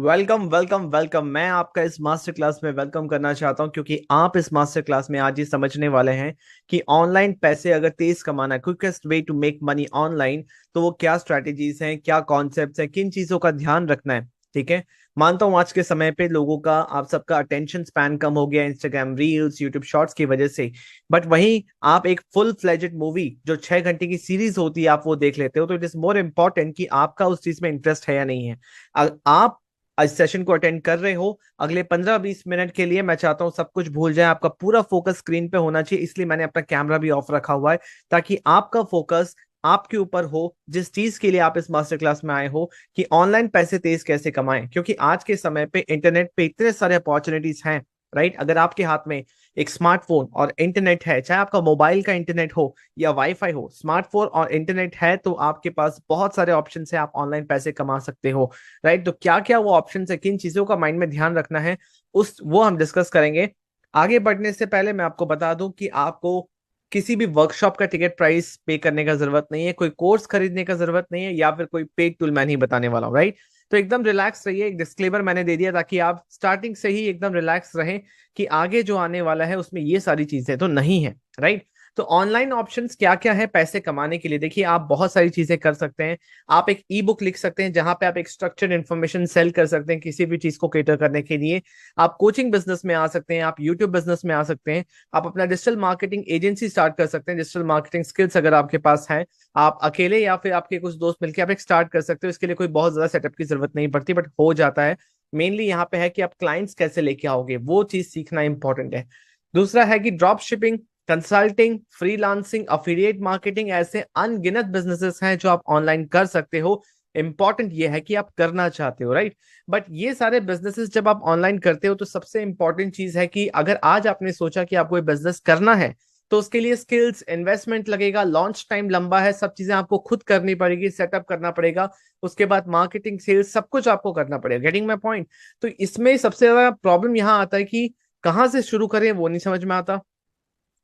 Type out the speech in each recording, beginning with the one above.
Welcome welcome welcome. मैं आपका इस मास्टर क्लास में वेलकम करना चाहता हूं क्योंकि आप इस मास्टर क्लास में आज ये समझने वाले हैं कि ऑनलाइन पैसे अगर तेज कमाना है, quickest way to make money online, तो वो क्या स्ट्रैटेजीज हैं, क्या कॉन्सेप्ट्स हैं, किन चीजों का ध्यान रखना है। ठीक है। मानता हूं आज के समय पे लोगों का, आप सबका अटेंशन स्पैन कम हो गया इंस्टाग्राम रील्स यूट्यूब शॉर्ट्स की वजह से। बट वहीं आप एक फुल फ्लेजेड मूवी जो 6 घंटे की सीरीज होती है आप वो देख लेते हो, तो इट इज मोर इम्पोर्टेंट कि आपका उस चीज में इंटरेस्ट है या नहीं है। आप इस सेशन को अटेंड कर रहे हो, अगले 15-20 मिनट के लिए मैं चाहता हूं सब कुछ भूल जाए, आपका पूरा फोकस स्क्रीन पे होना चाहिए। इसलिए मैंने अपना कैमरा भी ऑफ रखा हुआ है ताकि आपका फोकस आपके ऊपर हो, जिस चीज के लिए आप इस मास्टर क्लास में आए हो, कि ऑनलाइन पैसे तेज कैसे कमाएं। क्योंकि आज के समय पे इंटरनेट पे इतने सारे अपॉर्चुनिटीज हैं। राइट, अगर आपके हाथ में एक स्मार्टफोन और इंटरनेट है, चाहे आपका मोबाइल का इंटरनेट हो या वाईफाई हो, स्मार्टफोन और इंटरनेट है तो आपके पास बहुत सारे ऑप्शन है, आप ऑनलाइन पैसे कमा सकते हो। राइट, तो क्या क्या वो ऑप्शन है, किन चीजों का माइंड में ध्यान रखना है, उस वो हम डिस्कस करेंगे। आगे बढ़ने से पहले मैं आपको बता दूं कि आपको किसी भी वर्कशॉप का टिकट प्राइस पे करने का जरूरत नहीं है, कोई कोर्स खरीदने का जरूरत नहीं है, या फिर कोई पेड टूल मैं नहीं बताने वाला हूँ। राइट, तो एकदम रिलैक्स रहिए। एक डिस्क्लेमर मैंने दे दिया ताकि आप स्टार्टिंग से ही एकदम रिलैक्स रहें कि आगे जो आने वाला है उसमें ये सारी चीजें तो नहीं है। राइट, तो ऑनलाइन ऑप्शंस क्या क्या है पैसे कमाने के लिए। देखिए, आप बहुत सारी चीजें कर सकते हैं। आप एक ई बुक लिख सकते हैं जहां पे आप एक स्ट्रक्चर्ड इन्फॉर्मेशन सेल कर सकते हैं किसी भी चीज को केटर करने के लिए। आप कोचिंग बिजनेस में आ सकते हैं, आप यूट्यूब बिजनेस में आ सकते हैं, आप अपना डिजिटल मार्केटिंग एजेंसी स्टार्ट कर सकते हैं। डिजिटल मार्केटिंग स्किल्स अगर आपके पास है, आप अकेले या फिर आपके कुछ दोस्त मिलकर आप एक स्टार्ट कर सकते हो। इसके लिए कोई बहुत ज्यादा सेटअप की जरूरत नहीं पड़ती, बट हो जाता है। मेनली यहाँ पे है कि आप क्लाइंट्स कैसे लेके आओगे, वो चीज सीखना इंपॉर्टेंट है। दूसरा है कि drop shipping, consulting, freelancing, affiliate marketing, ऐसे अनगिनत बिजनेसेस हैं जो आप ऑनलाइन कर सकते हो। इंपॉर्टेंट ये है कि आप करना चाहते हो। राइट, बट ये सारे बिजनेसेस जब आप ऑनलाइन करते हो तो सबसे इंपॉर्टेंट चीज है कि अगर आज आपने सोचा कि आपको ये बिजनेस करना है, तो उसके लिए स्किल्स, इन्वेस्टमेंट लगेगा, लॉन्च टाइम लंबा है, सब चीजें आपको खुद करनी पड़ेगी, सेटअप करना पड़ेगा। उसके बाद मार्केटिंग, सेल्स, सब कुछ आपको करना पड़ेगा। Getting my point. तो इसमें सबसे ज्यादा प्रॉब्लम यहाँ आता है कि कहाँ से शुरू करें वो नहीं समझ में आता।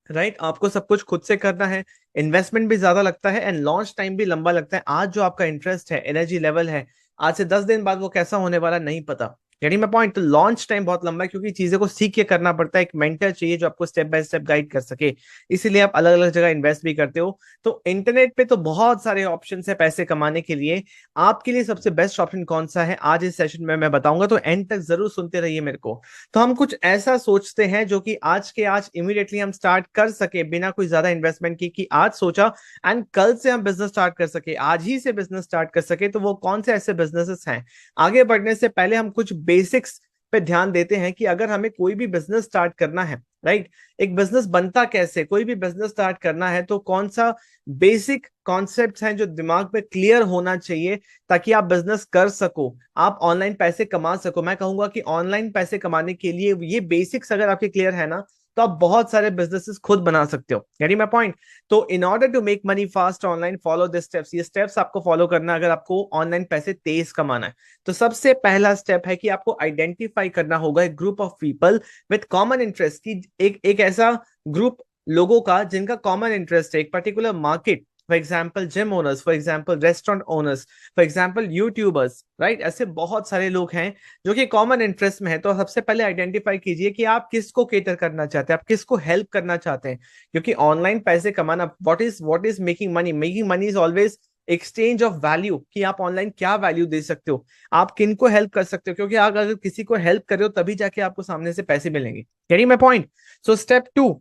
राइट, आपको सब कुछ खुद से करना है, इन्वेस्टमेंट भी ज्यादा लगता है एंड लॉन्च टाइम भी लंबा लगता है। आज जो आपका इंटरेस्ट है, एनर्जी लेवल है, आज से 10 दिन बाद वो कैसा होने वाला नहीं पता। यानी मैं पॉइंट, तो लॉन्च टाइम बहुत लंबा है क्योंकि चीजें को सीख के करना पड़ता है। एक मेंटर चाहिए जो आपको स्टेप बाय स्टेप गाइड कर सके, इसीलिए आप अलग अलग जगह इन्वेस्ट भी करते हो। तो इंटरनेट पे तो बहुत सारे ऑप्शन है पैसे कमाने के लिए। आपके लिए सबसे बेस्ट ऑप्शन कौन सा है आज इस सेशन में मैं बताऊंगा, तो एंड तक जरूर सुनते रहिए मेरे को। तो हम कुछ ऐसा सोचते हैं जो कि आज के आज इमीडिएटली हम स्टार्ट कर सके बिना कोई ज्यादा इन्वेस्टमेंट की, कि आज सोचा एंड कल से हम बिजनेस स्टार्ट कर सके, आज ही से बिजनेस स्टार्ट कर सके। तो वो कौन से ऐसे बिजनेसेस हैं। आगे बढ़ने से पहले हम कुछ बेसिक्स पे ध्यान देते हैं कि अगर हमें कोई भी बिजनेस स्टार्ट करना है, राइट, एक बिजनेस बनता कैसे, कोई भी बिजनेस स्टार्ट करना है तो कौन सा बेसिक कॉन्सेप्ट्स हैं जो दिमाग में क्लियर होना चाहिए ताकि आप बिजनेस कर सको, आप ऑनलाइन पैसे कमा सको। मैं कहूंगा कि ऑनलाइन पैसे कमाने के लिए ये बेसिक्स अगर आपके क्लियर है ना, तो आप बहुत सारे बिजनेसेस खुद बना सकते हो। यानी मैं पॉइंट, तो in order to make money fast online follow this steps, ये स्टेप्स आपको फॉलो करना अगर आपको ऑनलाइन पैसे तेज कमाना है। तो सबसे पहला स्टेप है कि आपको आइडेंटिफाई करना होगा एक group of people with common interest, की एक ऐसा ग्रुप लोगों का जिनका कॉमन इंटरेस्ट है एक particular market. For example gym owners, for example restaurant owners, for example YouTubers. Right, ऐसे बहुत सारे लोग हैं जो कि कॉमन इंटरेस्ट में है। तो सबसे पहले आइडेंटिफाई कीजिए कि आप किसको केटर करना चाहते हैं, आप किसको हेल्प करना चाहते हैं। क्योंकि ऑनलाइन पैसे कमाना, what is making money, making money is always exchange of value, कि आप ऑनलाइन क्या वैल्यू दे सकते हो, आप किनको हेल्प कर सकते हो। क्योंकि आप अगर किसी को हेल्प कर रहे हो तभी जाके आपको सामने से पैसे मिलेंगे। यानी मैं point, so step 2,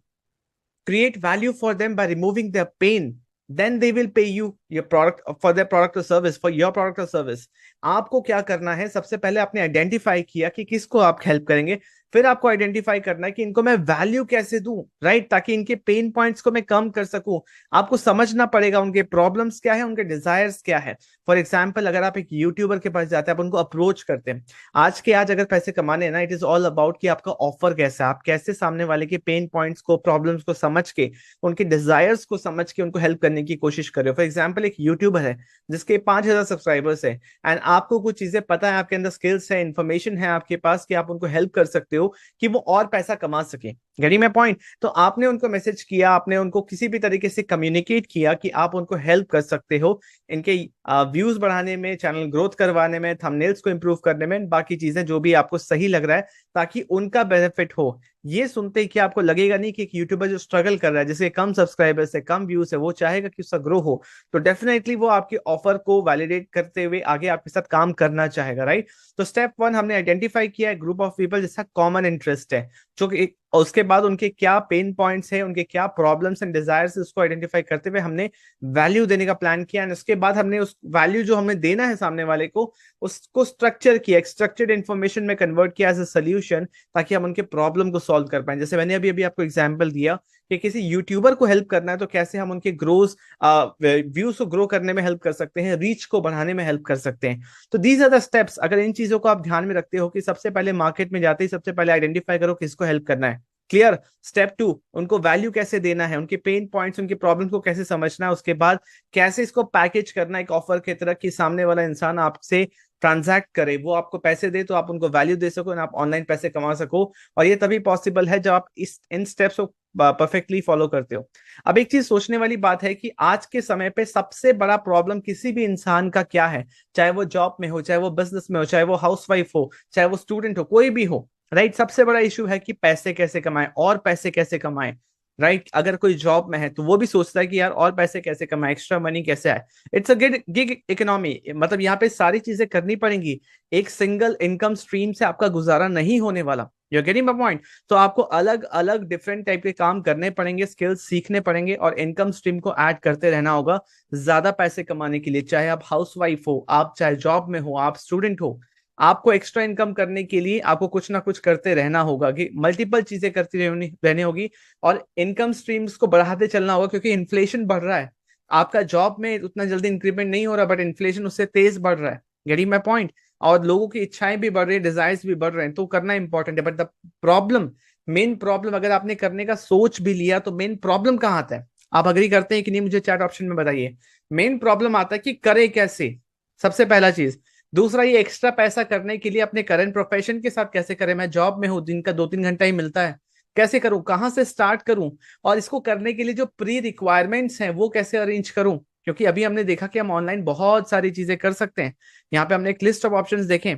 create value for them by removing their pain, then they will pay you your product, for their product or service, for your product or service। आपको क्या करना है, सबसे पहले आपने आइडेंटिफाई किया कि किसको आप हेल्प करेंगे, फिर आपको आइडेंटिफाई करना है कि इनको मैं वैल्यू कैसे दूं, राइट, ताकि इनके पेन पॉइंट्स को मैं कम कर सकूं। आपको समझना पड़ेगा उनके प्रॉब्लम्स क्या है, उनके डिजायर्स क्या है। फॉर एग्जाम्पल, अगर आप एक यूट्यूबर के पास जाते हैं, आप उनको अप्रोच करते हैं, आज के आज अगर पैसे कमाने हैं ना, इट इज ऑल अबाउट कि आपका ऑफर कैसा है, आप कैसे सामने वाले के पेन पॉइंट्स को, प्रॉब्लम्स को समझ के, उनके डिजायर्स को समझ के उनको हेल्प करने की कोशिश कर रहे हो। फॉर एग्जाम्पल, एक यूट्यूबर है जिसके 5,000 सब्सक्राइबर्स है एंड आपको कुछ चीजें पता है, आपके अंदर स्किल्स है, इन्फॉर्मेशन है आपके पास, कि आप उनको हेल्प कर सकते हो कि वो और पैसा कमा सके। Getting my point. तो आपने उनको मैसेज किया, आपने उनको किसी भी तरीके से कम्युनिकेट किया कि आप उनको हेल्प कर सकते हो इनके व्यूज बढ़ाने में, चैनल ग्रोथ करवाने में, थंबनेल्स को इंप्रूव करने में, बाकी चीजें जो भी आपको सही लग रहा है ताकि उनका बेनिफिट हो। ये सुनते ही कि आपको लगेगा नहीं कि एक यूट्यूबर जो स्ट्रगल कर रहा है, जिसके कम सब्सक्राइबर्स है, कम व्यूज है, वो चाहेगा कि उसका ग्रो हो, तो डेफिनेटली वो आपके ऑफर को वैलिडेट करते हुए आगे आपके साथ काम करना चाहेगा, राइट। तो स्टेप वन हमने आइडेंटिफाई किया है ग्रुप ऑफ पीपल जिसका कॉमन इंटरेस्ट है, जो कि उसके बाद उनके क्या पेन पॉइंट्स है, उनके क्या प्रॉब्लम्स एंड डिजायर्स, उसको आइडेंटिफाई करते हुए हमने वैल्यू देने का प्लान किया। एंड उसके बाद हमने उस वैल्यू जो हमें देना है सामने वाले को, उसको स्ट्रक्चर किया, स्ट्रक्चर्ड इन्फॉर्मेशन में कन्वर्ट किया एज अ सोल्यूशन, ताकि हम उनके प्रॉब्लम को सॉल्व कर पाए। जैसे मैंने अभी अभी आपको एग्जांपल दिया कि किसी यूट्यूबर को हेल्प करना है तो कैसे हम उनके ग्रोज व्यूज को ग्रो करने में हेल्प कर सकते हैं, रीच को बढ़ाने में हेल्प कर सकते हैं। तो दीज आर द स्टेप्स। अगर इन चीजों को आप ध्यान में रखते हो कि सबसे पहले मार्केट में जाते ही सबसे पहले आइडेंटिफाई करो किसको हेल्प करना है, क्लियर। स्टेप टू, उनको वैल्यू कैसे देना है, उनके पेन पॉइंट्स, उनके प्रॉब्लम्स को कैसे समझना है, उसके बाद कैसे इसको पैकेज करना है एक ऑफर की तरह कि सामने वाला इंसान आपसे ट्रांजैक्ट करे, वो आपको पैसे दे तो आप उनको वैल्यू दे सको, आप ऑनलाइन पैसे कमा सको। और ये तभी पॉसिबल है जब आप इन स्टेप्स को परफेक्टली फॉलो करते हो। अब एक चीज सोचने वाली बात है कि आज के समय पे सबसे बड़ा प्रॉब्लम किसी भी इंसान का क्या है, चाहे वो जॉब में हो, चाहे वो बिजनेस में हो, चाहे वो हाउसवाइफ हो, चाहे वो स्टूडेंट हो, कोई भी हो, राइट। सबसे बड़ा इशू है कि पैसे कैसे कमाएं और पैसे कैसे कमाएं, राइट। अगर कोई जॉब में है तो वो भी सोचता है कि यार और पैसे कैसे कमाएं, एक्स्ट्रा मनी कैसे आए। इट्स अ गिग इकोनॉमी, मतलब यहाँ पे सारी चीजें करनी पड़ेंगी। एक सिंगल इनकम स्ट्रीम से आपका गुजारा नहीं होने वाला, you are getting my point. तो आपको अलग अलग डिफरेंट टाइप के काम करने पड़ेंगे, स्किल्स सीखने पड़ेंगे और इनकम स्ट्रीम को ऐड करते रहना होगा ज्यादा पैसे कमाने के लिए। चाहे आप हाउसवाइफ हो, आप चाहे जॉब में हो, आप स्टूडेंट हो, आपको एक्स्ट्रा इनकम करने के लिए आपको कुछ ना कुछ करते रहना होगा, कि मल्टीपल चीजें करती रहनी होगी और इनकम स्ट्रीम्स को बढ़ाते चलना होगा, क्योंकि इन्फ्लेशन बढ़ रहा है। आपका जॉब में उतना जल्दी इंक्रीमेंट नहीं हो रहा, बट इन्फ्लेशन उससे तेज बढ़ रहा है, गेटिंग माय पॉइंट। और लोगों की इच्छाएं भी बढ़ रही है, डिजायर्स भी बढ़ रहे हैं, तो करना इंपॉर्टेंट है। But the problem, main problem, अगर आपने करने का सोच भी लिया तो मेन प्रॉब्लम कहाँ आता है? आप अग्री करते हैं कि नहीं, मुझे चैट ऑप्शन में बताइए। मेन प्रॉब्लम आता है कि करे कैसे, सबसे पहला चीज। दूसरा, ये एक्स्ट्रा पैसा करने के लिए अपने करंट प्रोफेशन के साथ कैसे करें? मैं जॉब में हूँ, दिन का 2-3 घंटा ही मिलता है, कैसे करूं, कहां से स्टार्ट करूं? और इसको करने के लिए जो प्री रिक्वायरमेंट्स हैं वो कैसे अरेंज करूं? क्योंकि अभी हमने देखा कि हम ऑनलाइन बहुत सारी चीजें कर सकते हैं। यहाँ पे हमने एक लिस्ट ऑफ ऑप्शंस देखे,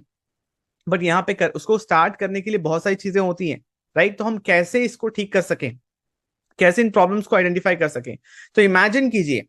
बट यहाँ पे उसको स्टार्ट करने के लिए बहुत सारी चीजें होती हैं, राइट। तो हम कैसे इसको ठीक कर सकें, कैसे इन प्रॉब्लम्स को आइडेंटिफाई कर सकें? तो इमेजिन कीजिए,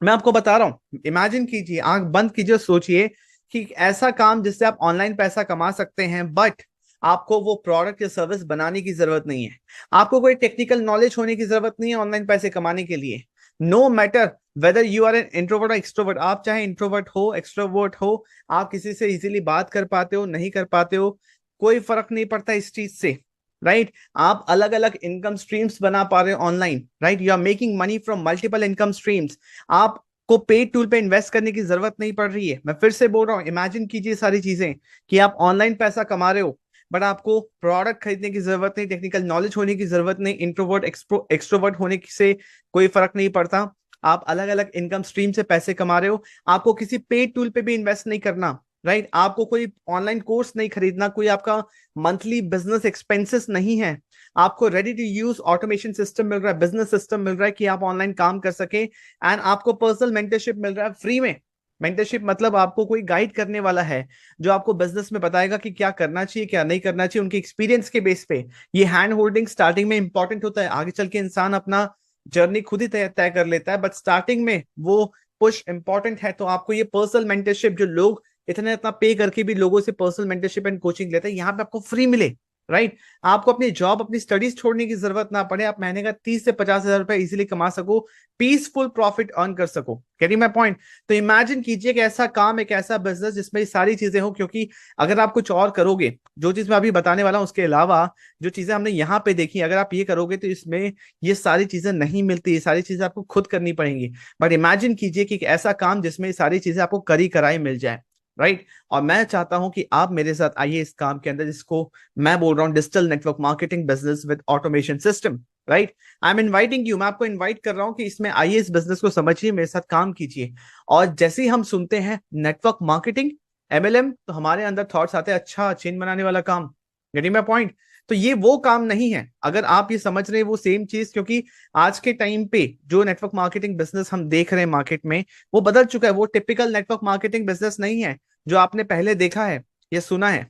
मैं आपको बता रहा हूं, इमेजिन कीजिए, आंख बंद कीजिए, सोचिए कि ऐसा काम जिससे आप ऑनलाइन पैसा कमा सकते हैं, बट आपको वो प्रोडक्ट या सर्विस बनाने की जरूरत नहीं है, आपको कोई टेक्निकल नॉलेज होने की जरूरत नहीं है ऑनलाइन पैसे कमाने के लिए। No matter whether you are an introvert और एक्सट्रोवर्ट, आप चाहे इंट्रोवर्ट हो, एक्सट्रोवर्ट हो, आप किसी से इजीली बात कर पाते हो, नहीं कर पाते हो, कोई फर्क नहीं पड़ता इस चीज से, राइट। आप अलग अलग इनकम स्ट्रीम्स बना पा रहे हो online, right. You are making money from multiple income streams. आपको पेड टूल पे इन्वेस्ट करने की जरूरत नहीं पड़ रही है। मैं फिर से बोल रहा हूं, इमेजिन कीजिए सारी चीजें कि आप ऑनलाइन पैसा कमा रहे हो, बट आपको प्रोडक्ट खरीदने की जरूरत नहीं, टेक्निकल नॉलेज होने की जरूरत नहीं, इंट्रोवर्ट एक्सट्रोवर्ट होने से कोई फर्क नहीं पड़ता। आप अलग अलग इनकम स्ट्रीम से पैसे कमा रहे हो, आपको किसी पेड टूल पे भी इन्वेस्ट नहीं करना, राइट। आपको कोई ऑनलाइन कोर्स नहीं खरीदना, कोई आपका मंथली बिजनेस एक्सपेंसेस नहीं है, आपको ready to use automation system मिल रहा है, बिजनेस सिस्टम मिल रहा है कि आप ऑनलाइन काम कर सके, एंड आपको पर्सनल मेंटरशिप मिल रहा है फ्री में। मेंटरशिप मतलब आपको कोई गाइड करने वाला है जो आपको बिजनेस में बताएगा कि क्या करना चाहिए, क्या नहीं करना चाहिए, उनके एक्सपीरियंस के बेस पे। ये हैंड होल्डिंग स्टार्टिंग में इंपॉर्टेंट होता है, आगे चल के इंसान अपना जर्नी खुद ही तय तय कर लेता है, बट स्टार्टिंग में वो पुश इंपॉर्टेंट है। तो आपको ये पर्सनल मेंटरशिप, जो लोग इतना पे करके भी लोगों से पर्सनल मेंटरशिप एंड कोचिंग लेते हैं, यहाँ पे आपको फ्री मिले, राइट। आपको अपनी जॉब, अपनी स्टडीज छोड़ने की जरूरत ना पड़े, आप महीने का 30 से 50 हजार रुपए इजीली कमा सको, पीसफुल प्रॉफिट अर्न कर सको, गेटिंग माय पॉइंट। तो इमेजिन कीजिए कि ऐसा काम, एक ऐसा बिजनेस जिसमें ये सारी चीजें हो, क्योंकि अगर आप कुछ और करोगे, जो चीज मैं अभी बताने वाला हूं उसके अलावा जो चीजें हमने यहाँ पे देखी, अगर आप ये करोगे तो इसमें ये सारी चीजें नहीं मिलती, ये सारी चीजें आपको खुद करनी पड़ेंगी। बट इमेजिन कीजिए कि एक ऐसा काम जिसमें ये सारी चीजें आपको करी कराई मिल जाए, राइट। और मैं चाहता हूं कि आप मेरे साथ आइए इस काम के अंदर, जिसको मैं बोल रहा हूं digital network marketing business with automation system, right. I am inviting you, मैं आपको इनवाइट कर रहा हूं कि इसमें आइए, इस बिजनेस को समझिए, मेरे साथ काम कीजिए। और जैसे ही हम सुनते हैं नेटवर्क मार्केटिंग, एमएलएम, तो हमारे अंदर थॉट्स आते हैं, अच्छा चेन बनाने वाला काम, गेटिंग माय पॉइंट। तो ये वो काम नहीं है, अगर आप ये समझ रहे हैं वो सेम चीज, क्योंकि आज के टाइम पे जो नेटवर्क मार्केटिंग बिजनेस हम देख रहे हैं मार्केट में, वो बदल चुका है। वो टिपिकल नेटवर्क मार्केटिंग बिजनेस नहीं है जो आपने पहले देखा है या सुना है।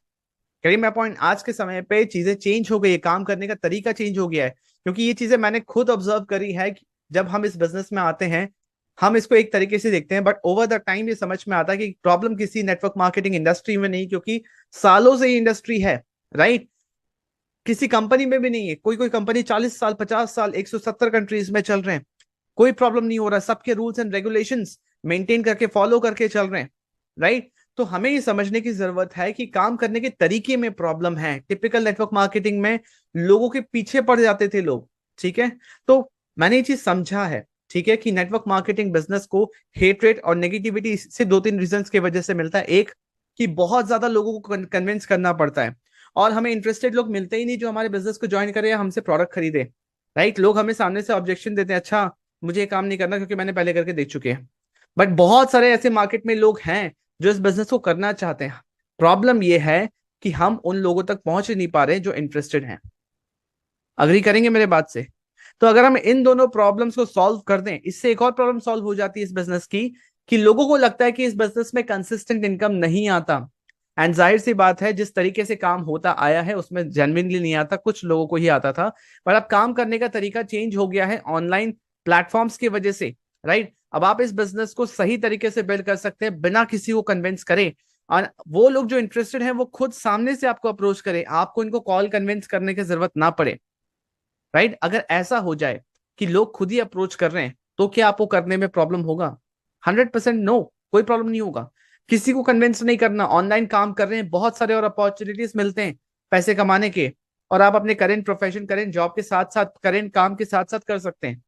करीब मैं पॉइंट, आज के समय पे चीजें चेंज हो गई है, काम करने का तरीका चेंज हो गया है, क्योंकि ये चीजें मैंने खुद ऑब्जर्व करी है कि जब हम इस बिजनेस में आते हैं, हम इसको एक तरीके से देखते हैं, बट ओवर द टाइम ये समझ में आता है कि प्रॉब्लम किसी नेटवर्क मार्केटिंग इंडस्ट्री में नहीं, क्योंकि सालों से ये इंडस्ट्री है, राइट। किसी कंपनी में भी नहीं है। कोई कोई कंपनी 40 साल, 50 साल, 170 कंट्रीज में चल रहे हैं, कोई प्रॉब्लम नहीं हो रहा, सबके रूल्स एंड रेगुलेशंस मेंटेन करके फॉलो करके चल रहे हैं, राइट। तो हमें ये समझने की जरूरत है कि काम करने के तरीके में प्रॉब्लम है। टिपिकल नेटवर्क मार्केटिंग में लोगों के पीछे पड़ जाते थे लोग, ठीक है। तो मैंने ये चीज समझा है, ठीक है, कि नेटवर्क मार्केटिंग बिजनेस को हेट्रेट और नेगेटिविटी से दो तीन रीजंस की वजह से मिलता है। एक, कि बहुत ज्यादा लोगों को कन्विंस करना पड़ता है, और हमें इंटरेस्टेड लोग मिलते ही नहीं जो हमारे बिजनेस को ज्वाइन करे या हमसे प्रोडक्ट खरीदे, राइट। लोग हमें सामने से ऑब्जेक्शन देते हैं, अच्छा मुझे ये काम नहीं करना क्योंकि मैंने पहले करके देख चुके हैं। बट बहुत सारे ऐसे मार्केट में लोग हैं जो इस बिजनेस को करना चाहते हैं। प्रॉब्लम ये है कि हम उन लोगों तक पहुंच नहीं पा रहे जो इंटरेस्टेड हैं। अग्री करेंगे मेरे बात से? तो अगर हम इन दोनों प्रॉब्लम्स को सॉल्व कर दें, इससे एक और प्रॉब्लम सॉल्व हो जाती है इस बिजनेस की, कि लोगों को लगता है कि इस बिजनेस में कंसिस्टेंट इनकम नहीं आता। एंड जाहिर सी बात है, जिस तरीके से काम होता आया है उसमें जेन्युइनली नहीं आता, कुछ लोगों को ही आता था। पर अब काम करने का तरीका चेंज हो गया है ऑनलाइन प्लेटफॉर्म्स की वजह से, राइट। अब आप इस बिजनेस को सही तरीके से बिल्ड कर सकते हैं बिना किसी को कन्विंस करे, और वो लोग जो इंटरेस्टेड हैं वो खुद सामने से आपको अप्रोच करें, आपको इनको कॉल कन्विंस करने की जरूरत ना पड़े, राइट। अगर ऐसा हो जाए कि लोग खुद ही अप्रोच कर रहे हैं, तो क्या आपको करने में प्रॉब्लम होगा? 100% नो, कोई प्रॉब्लम नहीं होगा। किसी को कन्विंस नहीं करना, ऑनलाइन काम कर रहे हैं, बहुत सारे और अपॉर्चुनिटीज मिलते हैं पैसे कमाने के, और आप अपने करेंट प्रोफेशन, करेंट जॉब के साथ साथ, करेंट काम के साथ साथ कर सकते हैं।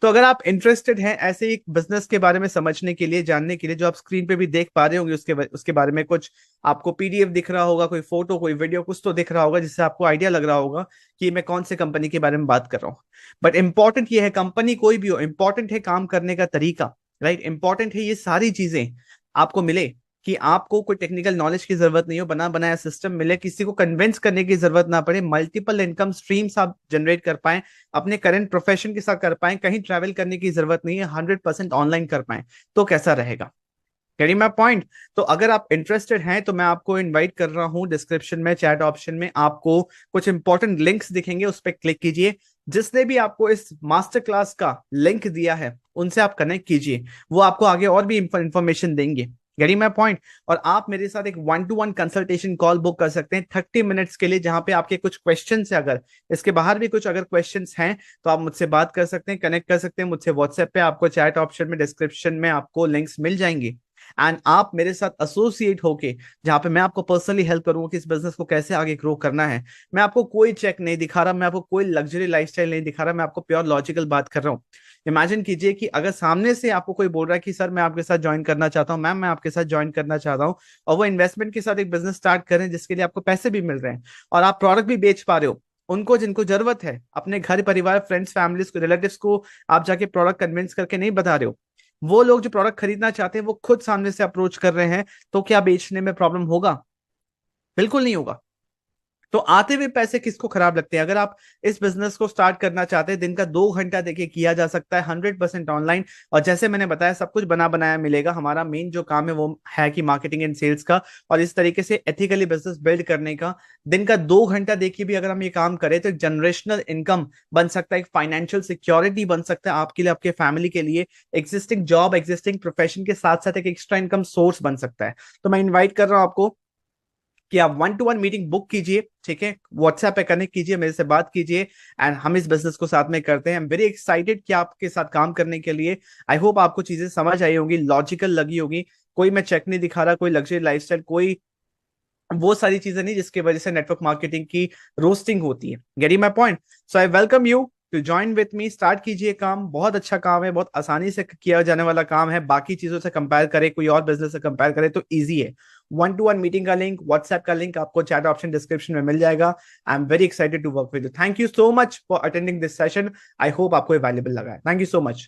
तो अगर आप इंटरेस्टेड हैं ऐसे एक बिजनेस के बारे में समझने के लिए, जानने के लिए, जो आप स्क्रीन पे भी देख पा रहे होंगे, उसके बारे में कुछ आपको पीडीएफ दिख रहा होगा, कोई फोटो, कोई वीडियो, कुछ तो दिख रहा होगा जिससे आपको आइडिया लग रहा होगा कि मैं कौन से कंपनी के बारे में बात कर रहा हूँ। बट इंपॉर्टेंट ये है, कंपनी कोई भी हो, इंपॉर्टेंट है काम करने का तरीका, राइट। इंपॉर्टेंट है ये सारी चीजें आपको मिले, कि आपको कोई टेक्निकल नॉलेज की जरूरत नहीं हो, बना बनाया सिस्टम मिले, किसी को कन्विंस करने की जरूरत ना पड़े, मल्टीपल इनकम स्ट्रीम्स आप जनरेट कर पाए, अपने करंट प्रोफेशन के साथ कर पाए, कहीं ट्रैवल करने की जरूरत नहीं है, 100% ऑनलाइन कर पाए, तो कैसा रहेगा? Getting my point? तो अगर आप इंटरेस्टेड हैं तो मैं आपको इनवाइट कर रहा हूं, डिस्क्रिप्शन में चैट ऑप्शन में आपको कुछ इंपॉर्टेंट लिंक्स दिखेंगे, उस पर क्लिक कीजिए। जिसने भी आपको इस मास्टर क्लास का लिंक दिया है उनसे आप कनेक्ट कीजिए, वो आपको आगे और भी इंफॉर्मेशन देंगे। Getting my point? और आप मेरे साथ एक 1-to-1 कंसल्टेशन कॉल बुक कर सकते हैं 30 मिनट्स के लिए, जहां पे आपके कुछ क्वेश्चन है, अगर इसके बाहर भी कुछ अगर क्वेश्चन हैं तो आप मुझसे बात कर सकते हैं, कनेक्ट कर सकते हैं मुझसे व्हाट्सएप पे। आपको चैट ऑप्शन में, डिस्क्रिप्शन में आपको लिंक्स मिल जाएंगे, एंड आप मेरे साथ एसोसिएट होके, जहां पे मैं आपको पर्सनली हेल्प करूंगा कि इस बिजनेस को कैसे आगे ग्रो करना है। मैं आपको कोई चेक नहीं दिखा रहा, मैं आपको कोई लग्जरी लाइफस्टाइल नहीं दिखा रहा, मैं आपको प्योर लॉजिकल बात कर रहा हूँ। इमेजिन कीजिए कि अगर सामने से आपको कोई बोल रहा है कि सर मैं आपके साथ ज्वाइन करना चाहता हूँ, मैम मैं आपके साथ ज्वाइन करना चाहता हूँ, और वो इन्वेस्टमेंट के साथ एक बिजनेस स्टार्ट करें जिसके लिए आपको पैसे भी मिल रहे हैं, और आप प्रोडक्ट भी बेच पा रहे हो, उनको जिनको जरूरत है, अपने घर परिवार, फ्रेंड्स, फैमिलीज को, रिलेटिव्स को आप जाके प्रोडक्ट कन्विंस करके नहीं बता रहे हो, वो लोग जो प्रोडक्ट खरीदना चाहते हैं वो खुद सामने से अप्रोच कर रहे हैं, तो क्या बेचने में प्रॉब्लम होगा? बिल्कुल नहीं होगा। तो आते हुए पैसे किसको खराब लगते हैं? अगर आप इस बिजनेस को स्टार्ट करना चाहते हैं, दिन का 2 घंटा देखिए किया जा सकता है, 100% ऑनलाइन, और जैसे मैंने बताया सब कुछ बना बनाया मिलेगा। हमारा मेन जो काम है वो है कि मार्केटिंग एंड सेल्स का, और इस तरीके से एथिकली बिजनेस बिल्ड करने का। दिन का 2 घंटा देखिए भी अगर हम ये काम करें तो एक जनरेशनल इनकम बन सकता है, एक फाइनेंशियल सिक्योरिटी बन सकता है आपके लिए, आपके फैमिली के लिए, एग्जिस्टिंग जॉब, एग्जिस्टिंग प्रोफेशन के साथ साथ एक एक्स्ट्रा इनकम सोर्स बन सकता है। तो मैं इन्वाइट कर रहा हूं आपको कि आप 1-to-1 मीटिंग बुक कीजिए, ठीक है, व्हाट्सएप पे कनेक्ट कीजिए, मेरे से बात कीजिए, एंड हम इस बिजनेस को साथ में करते हैं। आई एम वेरी एक्साइटेड कि आपके साथ काम करने के लिए। आई होप आपको चीजें समझ आई होंगी, लॉजिकल लगी होगी, कोई मैं चेक नहीं दिखा रहा, कोई लग्जरी लाइफस्टाइल, कोई वो सारी चीजें नहीं जिसकी वजह से नेटवर्क मार्केटिंग की रोस्टिंग होती है। Getting my point? So I welcome you to join with me. Start कीजिए काम, बहुत अच्छा काम है, बहुत आसानी से किया जाने वाला काम है, बाकी चीजों से कंपेयर करें, कोई और बिजनेस से कंपेयर करें तो इजी है। 1-to-1 मीटिंग का लिंक, व्हाट्सएप का लिंक आपको चैट ऑप्शन डिस्क्रिप्शन में मिल जाएगा। I am very excited to work with you. Thank you so much for attending this session. I hope आपको वैल्यूएबल लगा है। Thank you so much.